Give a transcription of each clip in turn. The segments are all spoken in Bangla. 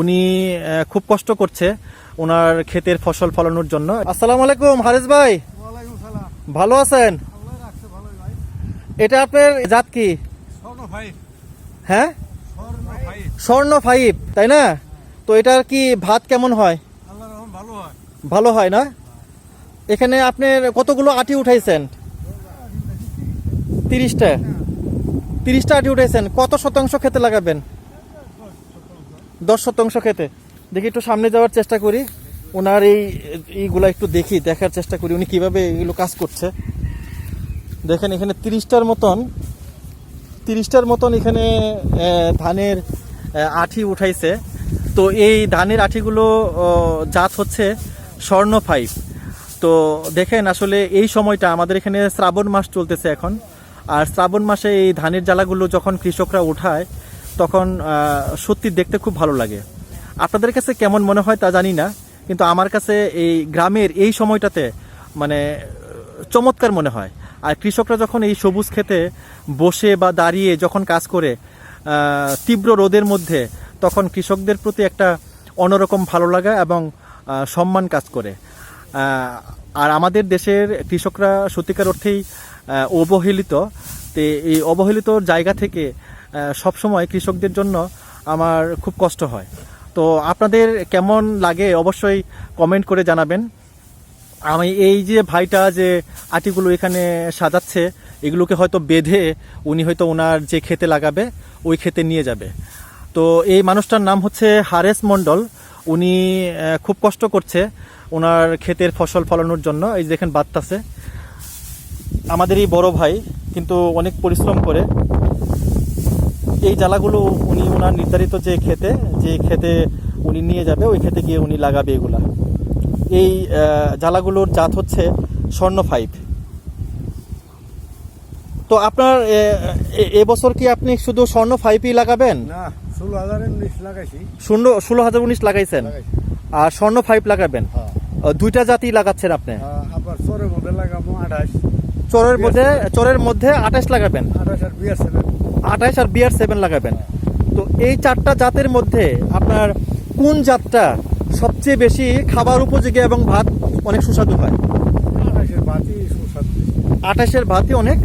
উনি খুব কষ্ট করছে ওনার ক্ষেতের ফসল ফলানোর জন্য। আসসালামু আলাইকুম হারিস ভাই, ওয়ালাইকুম সালাম। ভালো আছেন? আল্লাহ রাখছে ভালোই ভাই। এটা আপনার জাত কি? স্বর্ণ ভাই, হ্যাঁ, স্বর্ণ ভাই। স্বর্ণ 5, তাই না? তো এটার কি ভাত কেমন হয়? আল্লাহর রহমত ভালো হয়। ভালো হয় না? এখানে আপনার কতগুলো আটি উঠাইছেন? 30টা। 30টা আটি উঠাইছেন। কত শতাংশ খেতে লাগাবেন? 10 শতাংশ খেতে। দেখি একটু সামনে যাওয়ার চেষ্টা করি, ওনার এইগুলা একটু দেখার চেষ্টা করি উনি কিভাবে এগুলো কাজ করছে। দেখেন এখানে 30টার মতন এখানে ধানের আঠি উঠাইছে। তো এই ধানের আঠিগুলো জাত হচ্ছে স্বর্ণ 5। তো দেখেন আসলে এই সময়টা আমাদের এখানে শ্রাবণ মাস চলতেছে এখন, আর শ্রাবণ মাসে এই ধানের জ্বালাগুলো যখন কৃষকরা উঠায় তখন সত্যি দেখতে খুব ভালো লাগে। আপনাদের কাছে কেমন মনে হয় তা জানি না, কিন্তু আমার কাছে এই গ্রামের এই সময়টাতে মানে চমৎকার মনে হয়। আর কৃষকরা যখন এই সবুজ খেতে বসে বা দাঁড়িয়ে যখন কাজ করে তীব্র রোদের মধ্যে, তখন কৃষকদের প্রতি একটা অন্যরকম ভালো লাগা এবং সম্মান কাজ করে। আর আমাদের দেশের কৃষকরা সত্যিকার অর্থেই অবহেলিত। তো এই অবহেলিত জায়গা থেকে সবসময় কৃষকদের জন্য আমার খুব কষ্ট হয়। তো আপনাদের কেমন লাগে অবশ্যই কমেন্ট করে জানাবেন। আমি এই যে ভাইটা যে আটিগুলো এখানে সাজাচ্ছে, এগুলোকে হয়তো বেঁধে উনি হয়তো ওনার যে খেতে লাগাবে ওই খেতে নিয়ে যাবে। তো এই মানুষটার নাম হচ্ছে হারেস মণ্ডল। উনি খুব কষ্ট করছে ওনার ক্ষেতের ফসল ফলানোর জন্য। এই যে দেখেন বাত্তাছে, আমাদের এই বড় ভাই কিন্তু অনেক পরিশ্রম করে এই জ্বালাগুলো উনি ওনার নির্ধারিত যে খেতে উনি নিয়ে যাবে ওই খেতে গিয়ে উনি লাগাবে এগুলা। এই জ্বালাগুলোর জাত হচ্ছে স্বর্ণ 5। তো আপনার এবছর কি আপনি শুধু স্বর্ণ 5ই লাগাবেন? না, 16,019 লাগাইছি। 16,019 লাগাইছেন আর স্বর্ণ 5 লাগাবেন? হ্যাঁ। দুইটা জাতি লাগাচ্ছেন আপনি? আবার চরের মধ্যে লাগাবো 28। চরের মধ্যে 28 লাগাবেন? 28 আর BR7। 28 আর BR7 লাগাবেন। তো এই 4টা জাতের মধ্যে আপনার কোন জাতটা সবচেয়ে বেশি খাবার উপযোগী এবং ভাত অনেক সুস্বাদু হয়? 28-এর ভাতই সুস্বাদু। 28-এর ভাতই অনেক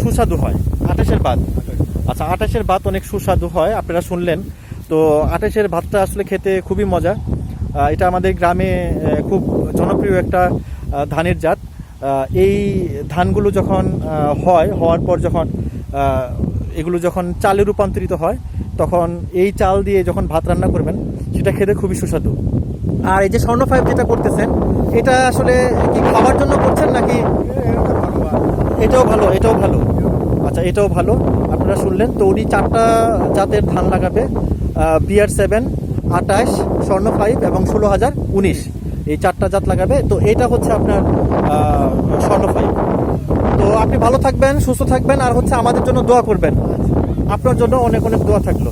সুস্বাদু হয়। 28-এর ভাত, 28। আচ্ছা 28-এর ভাত অনেক সুস্বাদু হয়, আপনারা শুনলেন। তো 28-এর ভাতটা আসলে খেতে খুবই মজা। এটা আমাদের গ্রামে খুব জনপ্রিয় একটা ধানের জাত। এই ধানগুলো যখন হওয়ার পর যখন এগুলো যখন চালে রূপান্তরিত হয়, তখন এই চাল দিয়ে যখন ভাত রান্না করবেন সেটা খেতে খুবই সুস্বাদু। আর এই যে স্বর্ণ 5 যেটা করতেছেন, এটা আসলে কি খাওয়ার জন্য করছেন নাকি? এটাও ভালো, এটাও ভালো। আচ্ছা, এটাও ভালো। আপনারা শুনলেন তো, উনি 4টা জাতের ধান লাগাবে, BR7, 28, স্বর্ণ 5 এবং 16,019, এই 4টা জাত লাগাবে। তো এটা হচ্ছে আপনার স্বর্ণ 5। তো আপনি ভালো থাকবেন, সুস্থ থাকবেন, আর হচ্ছে আমাদের জন্য দোয়া করবেন। আপনার জন্য অনেক অনেক দোয়া থাকলো।